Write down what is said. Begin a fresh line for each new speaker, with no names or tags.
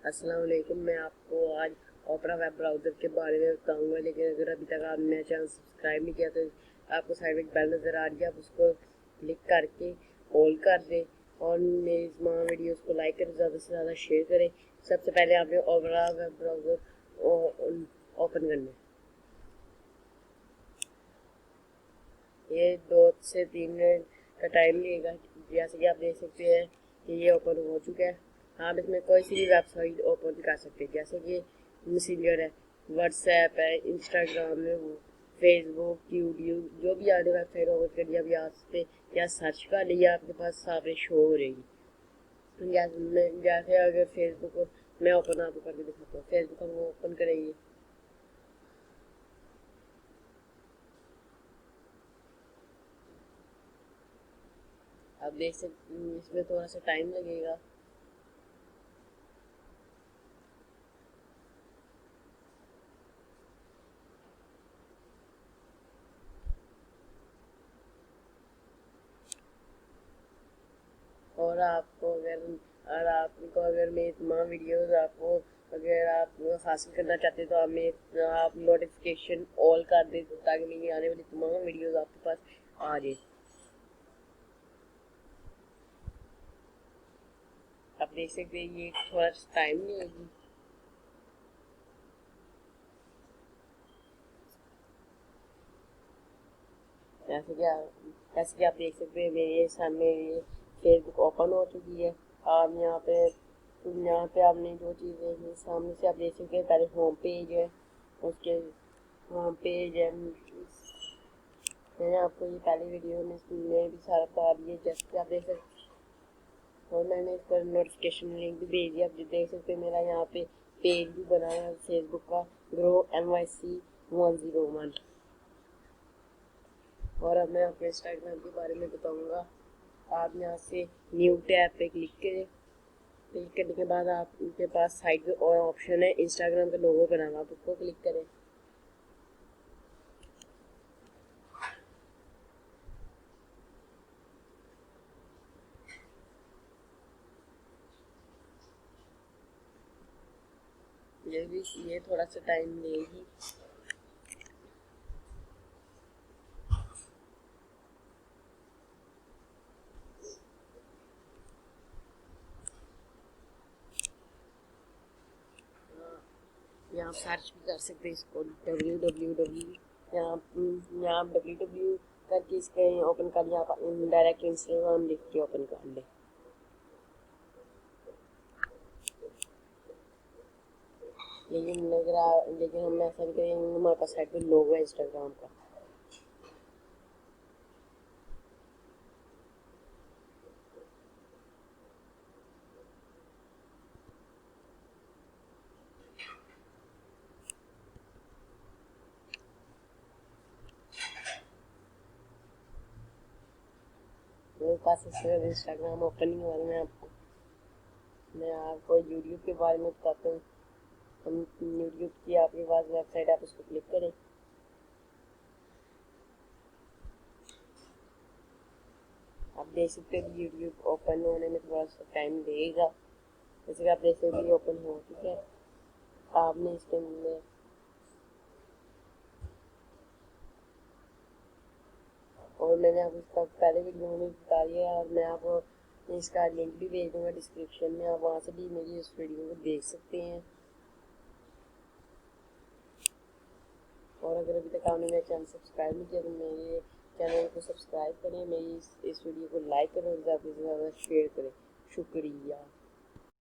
अस्सलाम वालेकुम। मैं आपको आज ओपरा वेब ब्राउज़र के बारे में बताऊंगा, लेकिन अगर अभी तक आपने मेरा चैनल सब्सक्राइब नहीं किया तो आपको साइड में एक बेल नज़र आ रही है, आप उसको क्लिक करके ऑल कर दें और मेरी तमाम वीडियोस को लाइक करें, ज़्यादा से ज़्यादा शेयर करें। सबसे पहले आपने ओपरा वेब ब्राउज़र ओपन करना है। ये 2 से 3 मिनट का टाइम लगेगा। जैसे कि आप देख सकते हैं कि ये ओपन हो चुका है। आप इसमें कोई सी भी वेबसाइट ओपन कर सकते हैं, जैसे कि मैसेंजर है, व्हाट्सएप है, इंस्टाग्राम है, वो फेसबुक, यूट्यूब, जो भी आपने वेबसाइट ओपन करी अभी आप पे या सर्च कर लिया आपके पास सामने शो हो रहेगी। जैसे अगर फेसबुक मैं ओपन आपको करके दिखाता हूँ। फेसबुक हम ओपन करेंगे। आप देख सकते हैं इसमें थोड़ा सा टाइम लगेगा। और आपको अगर मेरी तमाम वीडियोस आपको अगर आप हासिल करना चाहते हैं तो आप नोटिफिकेशन ऑल कर दें ताकि मेरी आने वाली तमाम वीडियोस आपके पास आ जाए। आप देख सकते हैं ये थोड़ा टाइम लेगी। जैसे कि आप देख सकते हैं मेरे सामने ये फेसबुक ओपन हो चुकी है। आप यहाँ पे आपने जो चीज़ें हैं सामने से आप देख सकते हैं। पहले होम पेज है, उसके होम पेज है। मैंने आपको ये पहली वीडियो में भी सारा बता दिया, जैसे कि आप देख सकते हैं। और मैंने इस पर नोटिफिकेशन लिंक भी भेज दिया। आप देख सकते हैं मेरा यहाँ पे पेज भी बना है फेसबुक का, ग्रो NYC 101। और अब मैं आपको इंस्टाग्राम के बारे में बताऊँगा। आप यहाँ से न्यू टैब पे क्लिक करें। क्लिक करने के बाद आपके पास साइड पे और ऑप्शन है इंस्टाग्राम का लोगो बनाना, आप उसको क्लिक करें। ये थोड़ा सा टाइम लेगी। यहाँ आप सर्च भी कर सकते हैं इसको www। यहाँ आप www करके इसके ओपन कर लिया, आप डायरेक्ट इंस्टाग्राम लिख के ओपन कर लें। लेकिन हम ऐसा भी करेंगे, हमारे पास साइड पे लोगो है इंस्टाग्राम का। मेरे पास इसके बाद इंस्टाग्राम ओपन नहीं हुआ। मैं आपको यूट्यूब के बारे में बताता हूँ। हम यूट्यूब की आपके पास वेबसाइट, आप उसको क्लिक करें। आप देख सकते हैं यूट्यूब ओपन होने में थोड़ा सा टाइम लगेगा। जैसे कि आप देख सकते हैं ओपन हो, ठीक है। आपने इसके अंदर और मैंने आपको इसका पहले वीडियो में बता दिया है, और मैं आपको इसका लिंक भी भेज दूँगा डिस्क्रिप्शन में। आप वहाँ से भी मेरी इस वीडियो को देख सकते हैं। और अगर अभी तक आपने मेरा चैनल सब्सक्राइब नहीं किया तो मेरे चैनल को सब्सक्राइब करें, मेरी इस वीडियो को लाइक करें और ज़्यादा से ज़्यादा शेयर करें। शुक्रिया।